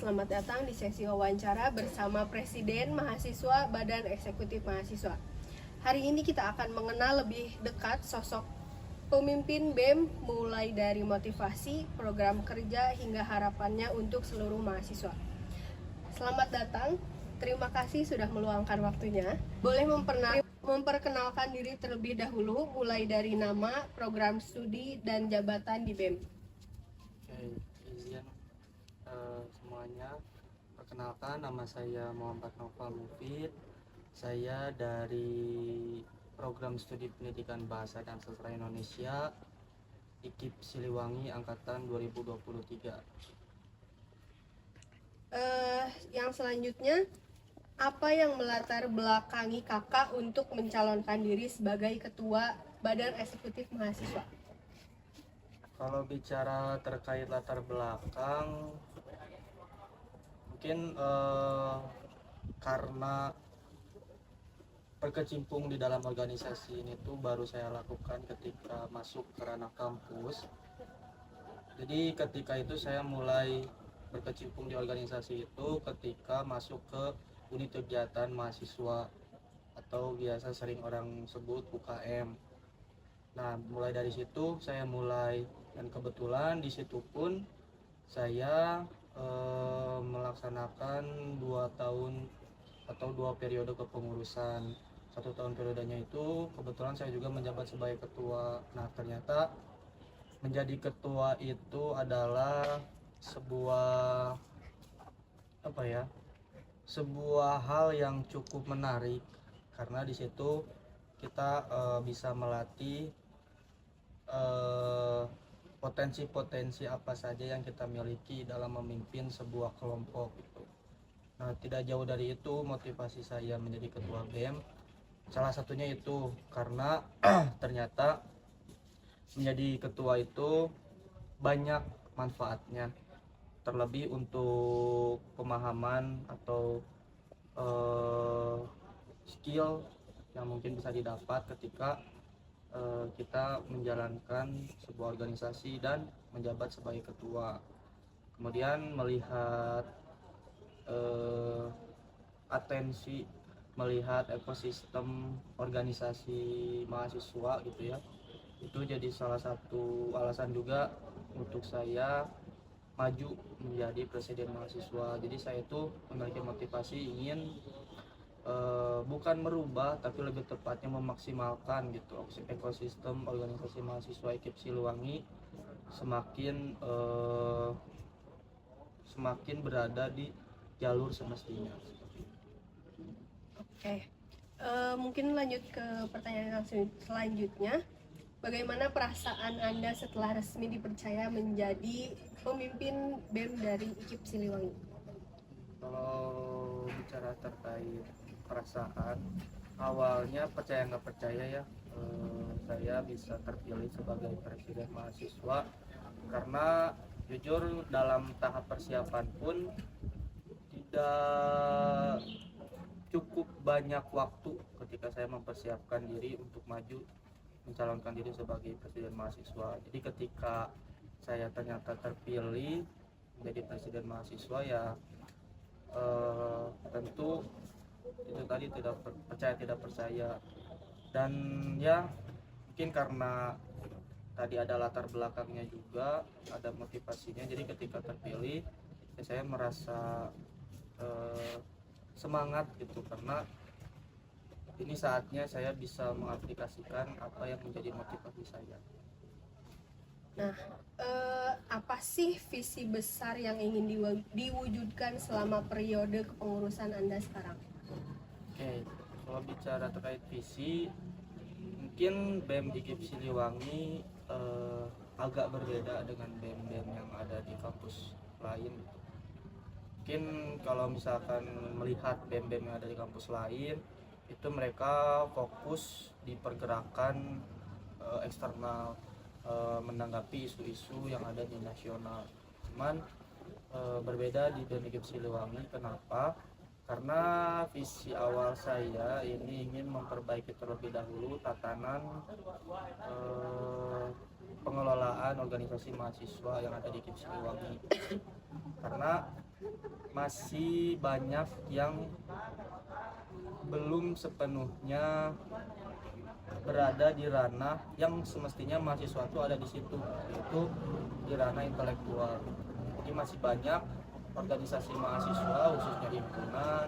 selamat datang di sesi wawancara bersama Presiden Mahasiswa Badan Eksekutif Mahasiswa. Hari ini kita akan mengenal lebih dekat sosok pemimpin BEM mulai dari motivasi, program kerja hingga harapannya untuk seluruh mahasiswa. Selamat datang, terima kasih sudah meluangkan waktunya. Boleh memperkenalkan diri terlebih dahulu, mulai dari nama, program studi, dan jabatan di BEM. Izin semuanya. Perkenalkan, nama saya Muhammad Noval Mufid. Saya dari program studi pendidikan bahasa dan sastra Indonesia IKIP Siliwangi angkatan 2023. Yang selanjutnya, apa yang melatar belakangi kakak untuk mencalonkan diri sebagai ketua Badan Eksekutif Mahasiswa? Kalau bicara terkait latar belakang, mungkin karena berkecimpung di dalam organisasi ini tuh baru saya lakukan ketika masuk ke ranah kampus. Jadi ketika itu saya mulai berkecimpung di organisasi itu ketika masuk ke unit kegiatan mahasiswa atau biasa sering orang sebut UKM. Nah, mulai dari situ saya mulai, dan kebetulan di situ pun saya melaksanakan 2 tahun atau 2 periode kepengurusan. 1 tahun periodenya itu kebetulan saya juga menjabat sebagai ketua. Nah, ternyata menjadi ketua itu adalah sebuah sebuah hal yang cukup menarik, karena di situ kita bisa melatih potensi-potensi apa saja yang kita miliki dalam memimpin sebuah kelompok gitu. Nah, tidak jauh dari itu motivasi saya menjadi ketua BEM. Salah satunya itu karena ternyata menjadi ketua itu banyak manfaatnya, terlebih untuk pemahaman atau skill yang mungkin bisa didapat ketika kita menjalankan sebuah organisasi dan menjabat sebagai ketua. Kemudian melihat melihat ekosistem organisasi mahasiswa gitu ya, itu jadi salah satu alasan juga untuk saya maju menjadi presiden mahasiswa. Jadi saya itu memiliki motivasi ingin bukan merubah tapi lebih tepatnya memaksimalkan gitu ekosistem organisasi mahasiswa IKIP Siliwangi semakin berada di jalur semestinya. Oke, mungkin lanjut ke pertanyaan selanjutnya. Bagaimana perasaan Anda setelah resmi dipercaya menjadi pemimpin BEM dari IKIP Siliwangi? Kalau bicara terkait perasaan, awalnya percaya nggak percaya ya, saya bisa terpilih sebagai presiden mahasiswa, karena jujur dalam tahap persiapan pun tidak cukup banyak waktu ketika saya mempersiapkan diri untuk maju mencalonkan diri sebagai presiden mahasiswa. Jadi ketika saya ternyata terpilih menjadi presiden mahasiswa ya tentu itu tadi tidak percaya, dan ya mungkin karena tadi ada latar belakangnya juga, ada motivasinya. Jadi ketika terpilih ya saya merasa semangat gitu, karena ini saatnya saya bisa mengaplikasikan apa yang menjadi motivasi saya. Nah, apa sih visi besar yang ingin diwujudkan selama periode kepengurusan Anda sekarang? Oke, kalau bicara terkait visi, mungkin BEM IKIP Siliwangi agak berbeda dengan BEM-BEM yang ada di kampus lain. Mungkin kalau misalkan melihat BEM-BEM yang ada di kampus lain, itu mereka fokus di pergerakan eksternal, menanggapi isu-isu yang ada di nasional. Cuman berbeda di BEM IKIP Siliwangi. Kenapa? Karena visi awal saya ini ingin memperbaiki terlebih dahulu tatanan pengelolaan organisasi mahasiswa yang ada di KIP Siliwangi, karena masih banyak yang belum sepenuhnya berada di ranah yang semestinya mahasiswa itu ada di situ, yaitu di ranah intelektual. Jadi masih banyak organisasi mahasiswa, khususnya himpunan,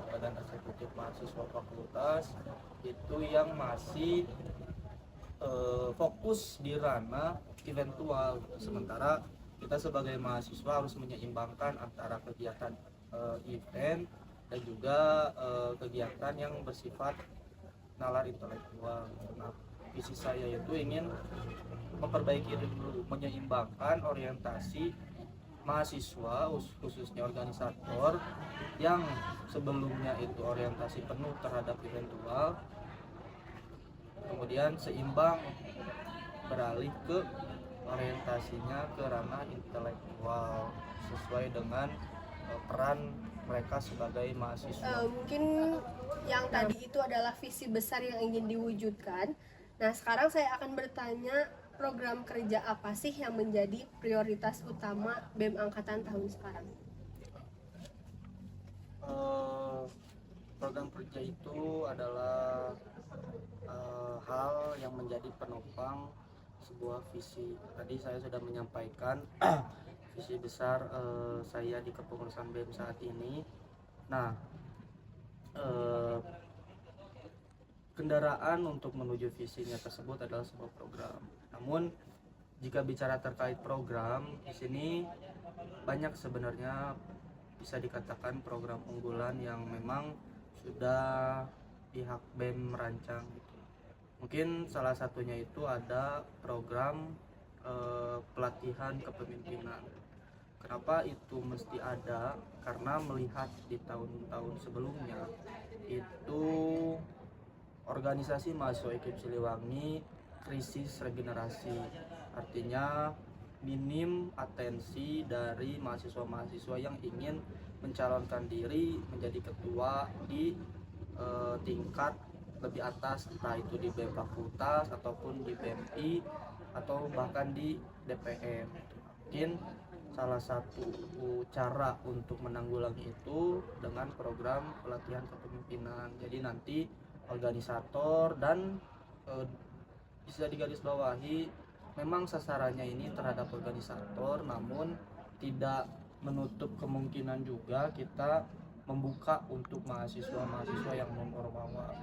badan eksekutif mahasiswa fakultas, itu yang masih fokus di ranah eventual. Sementara kita sebagai mahasiswa harus menyeimbangkan antara kegiatan event dan juga kegiatan yang bersifat nalar intelektual. Nah, visi saya itu ingin memperbaiki dulu, menyeimbangkan orientasi mahasiswa, khususnya organisator yang sebelumnya itu orientasi penuh terhadap eventual, kemudian seimbang beralih ke orientasinya ke ranah intelektual sesuai dengan peran mereka sebagai mahasiswa. Mungkin yang tadi itu adalah visi besar yang ingin diwujudkan. Nah, sekarang saya akan bertanya, program kerja apa sih yang menjadi prioritas utama BEM angkatan tahun sekarang? Program kerja itu adalah hal yang menjadi penopang sebuah visi. Tadi saya sudah menyampaikan visi besar saya di kepengurusan BEM saat ini. Nah, kendaraan untuk menuju visinya tersebut adalah sebuah program. Namun jika bicara terkait program, di sini banyak sebenarnya bisa dikatakan program unggulan yang memang sudah pihak BEM merancang gitu. Mungkin salah satunya itu ada program pelatihan kepemimpinan. Kenapa itu mesti ada? Karena melihat di tahun-tahun sebelumnya itu organisasi mahasiswa KIP Siliwangi krisis regenerasi, artinya minim atensi dari mahasiswa-mahasiswa yang ingin mencalonkan diri menjadi ketua di tingkat lebih atas, entah itu di BEM fakultas ataupun di BMI atau bahkan di DPM. Mungkin salah satu cara untuk menanggulangi itu dengan program pelatihan kepemimpinan. Jadi nanti organisator dan bisa digarisbawahi memang sasarannya ini terhadap organisator, namun tidak menutup kemungkinan juga kita membuka untuk mahasiswa-mahasiswa yang non-formal.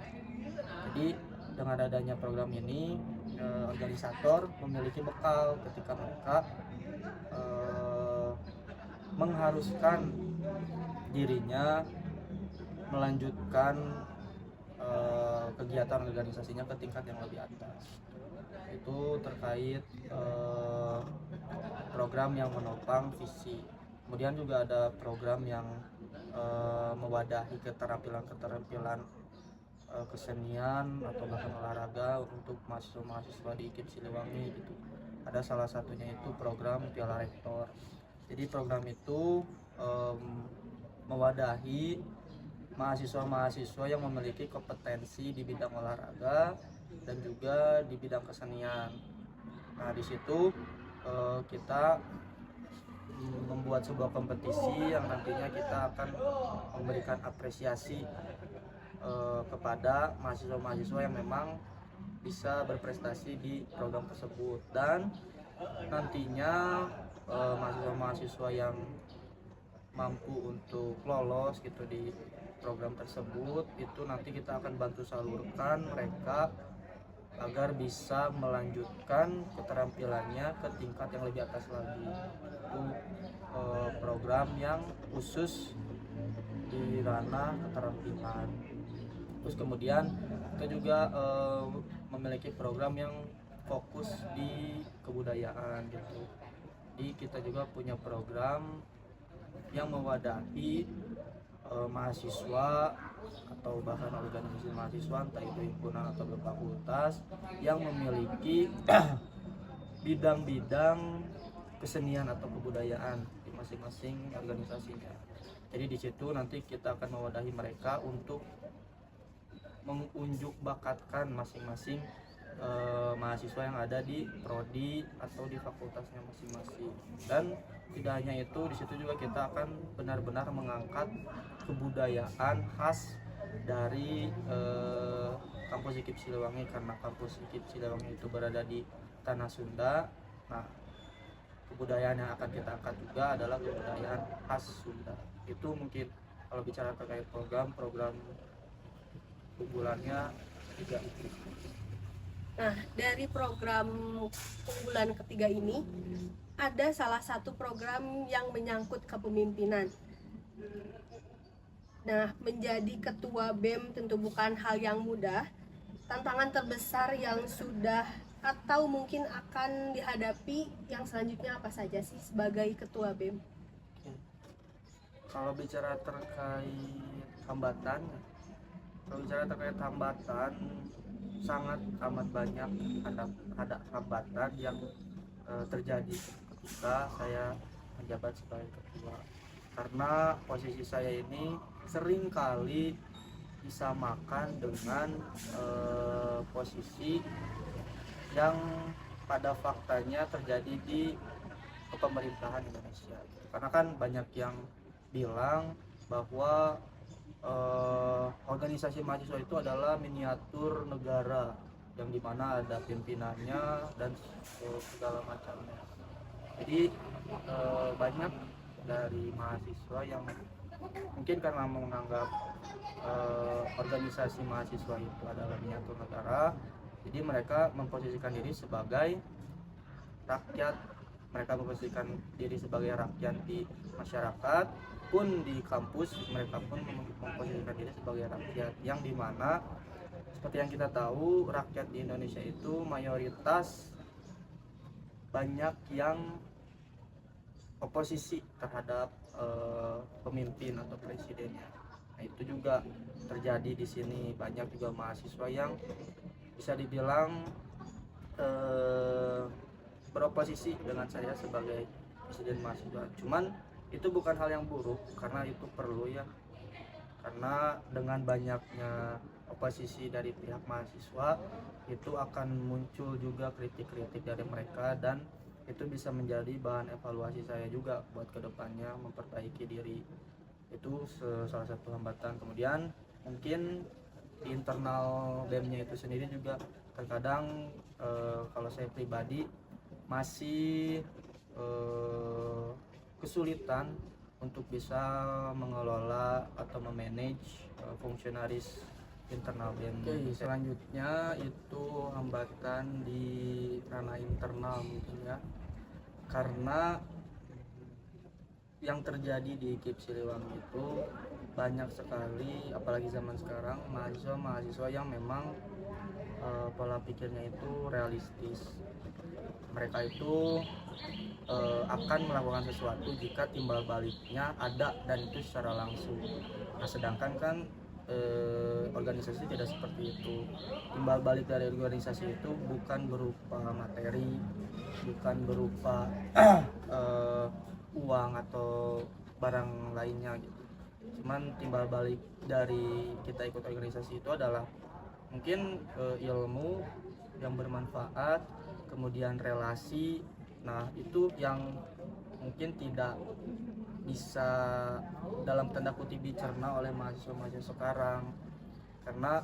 Jadi dengan adanya program ini, organisator memiliki bekal ketika mereka mengharuskan dirinya melanjutkan kegiatan organisasinya ke tingkat yang lebih atas. Itu terkait program yang menopang visi. Kemudian juga ada program yang mewadahi keterampilan kesenian atau bahkan olahraga untuk mahasiswa-mahasiswa di KIP Siliwangi gitu. Ada salah satunya itu program Piala Rektor. Jadi program itu mewadahi mahasiswa-mahasiswa yang memiliki kompetensi di bidang olahraga dan juga di bidang kesenian. Nah, di situ kita membuat sebuah kompetisi yang nantinya kita akan memberikan apresiasi kepada mahasiswa-mahasiswa yang memang bisa berprestasi di program tersebut, dan nantinya mahasiswa-mahasiswa yang mampu untuk lolos gitu di program tersebut itu nanti kita akan bantu salurkan mereka agar bisa melanjutkan keterampilannya ke tingkat yang lebih atas lagi. Itu program yang khusus di ranah keterampilan. Terus kemudian kita juga memiliki program yang fokus di kebudayaan gitu. Jadi kita juga punya program yang mewadahi mahasiswa atau bahkan organisasi mahasiswa, entah itu himpunan atau fakultas, yang memiliki bidang-bidang kesenian atau kebudayaan di masing-masing organisasinya. Jadi di situ nanti kita akan mewadahi mereka untuk mengunjuk bakatkan masing-masing mahasiswa yang ada di prodi atau di fakultasnya masing-masing. Dan tidak hanya itu, di situ juga kita akan benar-benar mengangkat kebudayaan khas dari kampus IKIP Siliwangi, karena kampus IKIP Siliwangi itu berada di tanah Sunda. Nah, kebudayaan yang akan kita angkat juga adalah kebudayaan khas Sunda. Itu mungkin kalau bicara terkait program unggulannya tiga itu. Nah, dari program unggulan ketiga ini ada salah satu program yang menyangkut kepemimpinan. Nah, menjadi ketua BEM tentu bukan hal yang mudah. Tantangan terbesar yang sudah atau mungkin akan dihadapi yang selanjutnya apa saja sih sebagai ketua BEM? Kalau bicara terkait hambatan, sangat amat banyak ada hambatan yang terjadi ketika saya menjabat sebagai ketua, karena posisi saya ini sering kali disamakan dengan posisi yang pada faktanya terjadi di pemerintahan Indonesia. Karena kan banyak yang bilang bahwa organisasi mahasiswa itu adalah miniatur negara yang dimana ada pimpinannya dan segala macamnya. Jadi banyak dari mahasiswa yang mungkin karena menganggap organisasi mahasiswa itu adalah miniatur negara, jadi mereka memposisikan diri sebagai rakyat, di masyarakat, pun di kampus mereka pun memposisikan diri sebagai rakyat, yang dimana seperti yang kita tahu rakyat di Indonesia itu mayoritas banyak yang oposisi terhadap pemimpin atau presidennya. Nah, itu juga terjadi di sini, banyak juga mahasiswa yang bisa dibilang beroposisi dengan saya sebagai presiden mahasiswa. Cuman itu bukan hal yang buruk, karena itu perlu ya, karena dengan banyaknya oposisi dari pihak mahasiswa itu akan muncul juga kritik-kritik dari mereka, dan itu bisa menjadi bahan evaluasi saya juga buat kedepannya memperbaiki diri. Itu salah satu hambatan. Kemudian mungkin di internal BEM-nya itu sendiri juga terkadang kalau saya pribadi masih kesulitan untuk bisa mengelola atau memanage fungsionaris internal BEM. Selanjutnya itu hambatan di ranah internal mungkin ya, karena yang terjadi di IKIP Siliwangi itu banyak sekali, apalagi zaman sekarang, mahasiswa yang memang pola pikirnya itu realistis. Mereka itu akan melakukan sesuatu jika timbal baliknya ada, dan itu secara langsung. Nah, sedangkan kan organisasi tidak seperti itu. Timbal balik dari organisasi itu bukan berupa materi, bukan berupa uang atau barang lainnya gitu. Cuman timbal balik dari kita ikut organisasi itu adalah mungkin ilmu yang bermanfaat, kemudian relasi. Nah, itu yang mungkin tidak bisa dalam tanda kutip dicerna oleh mahasiswa-mahasiswa sekarang, karena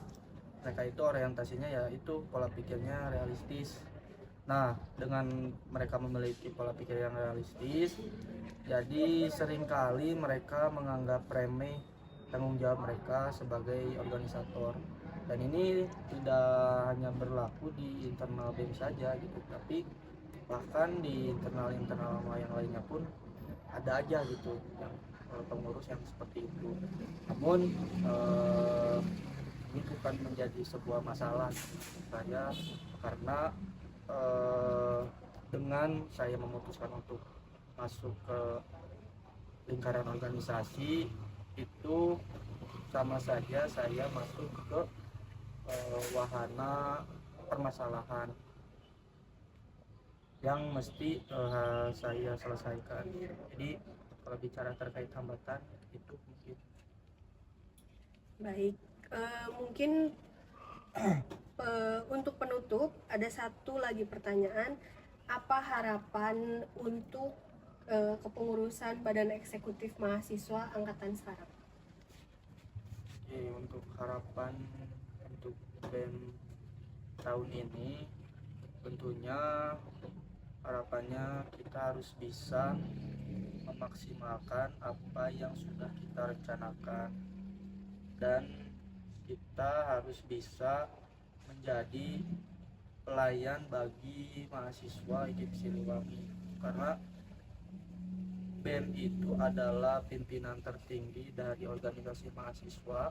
mereka itu orientasinya ya itu pola pikirnya realistis. Nah, dengan mereka memiliki pola pikir yang realistis, jadi seringkali mereka menganggap remeh tanggung jawab mereka sebagai organisator. Dan ini tidak hanya berlaku di internal BEM saja gitu, tapi bahkan di internal yang lainnya pun ada aja gitu yang pengurus yang seperti itu. Namun ini bukan menjadi sebuah masalah saya, karena dengan saya memutuskan untuk masuk ke lingkaran organisasi itu sama saja saya masuk ke wahana permasalahan yang mesti saya selesaikan. Jadi kalau bicara terkait hambatan itu mungkin. Baik, mungkin Untuk penutup, ada satu lagi pertanyaan. Apa harapan untuk kepengurusan Badan Eksekutif Mahasiswa angkatan sekarang? Oke, untuk harapan untuk BEM tahun ini, tentunya harapannya kita harus bisa memaksimalkan apa yang sudah kita rencanakan, dan kita harus bisa menjadi pelayan bagi mahasiswa IKIP Siliwangi, karena BEM itu adalah pimpinan tertinggi dari organisasi mahasiswa.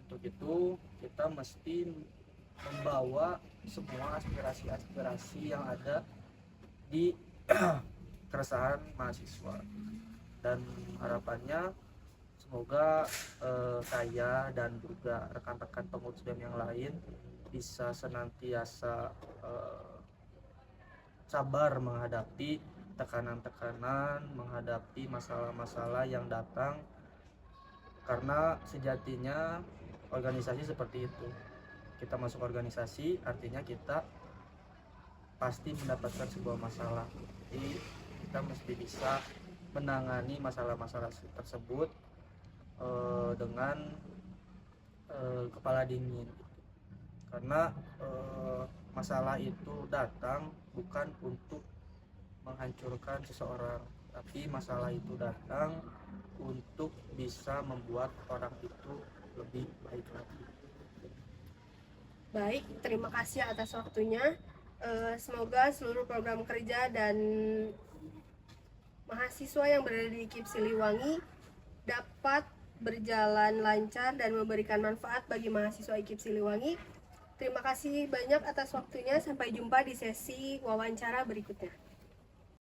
Untuk itu kita mesti membawa semua aspirasi-aspirasi yang ada di keresahan mahasiswa, dan harapannya semoga saya dan juga rekan-rekan pengurus BEM yang lain bisa senantiasa sabar menghadapi tekanan-tekanan, menghadapi masalah-masalah yang datang, karena sejatinya organisasi seperti itu. Kita masuk organisasi artinya kita pasti mendapatkan sebuah masalah, jadi kita mesti bisa menangani masalah-masalah tersebut dengan kepala dingin, karena masalah itu datang bukan untuk menghancurkan seseorang, tapi masalah itu datang untuk bisa membuat orang itu lebih baik lagi. Baik, terima kasih atas waktunya. Semoga seluruh program kerja dan mahasiswa yang berada di IKIP Siliwangi dapat berjalan lancar dan memberikan manfaat bagi mahasiswa IKIP Siliwangi. Terima kasih banyak atas waktunya. Sampai jumpa di sesi wawancara berikutnya.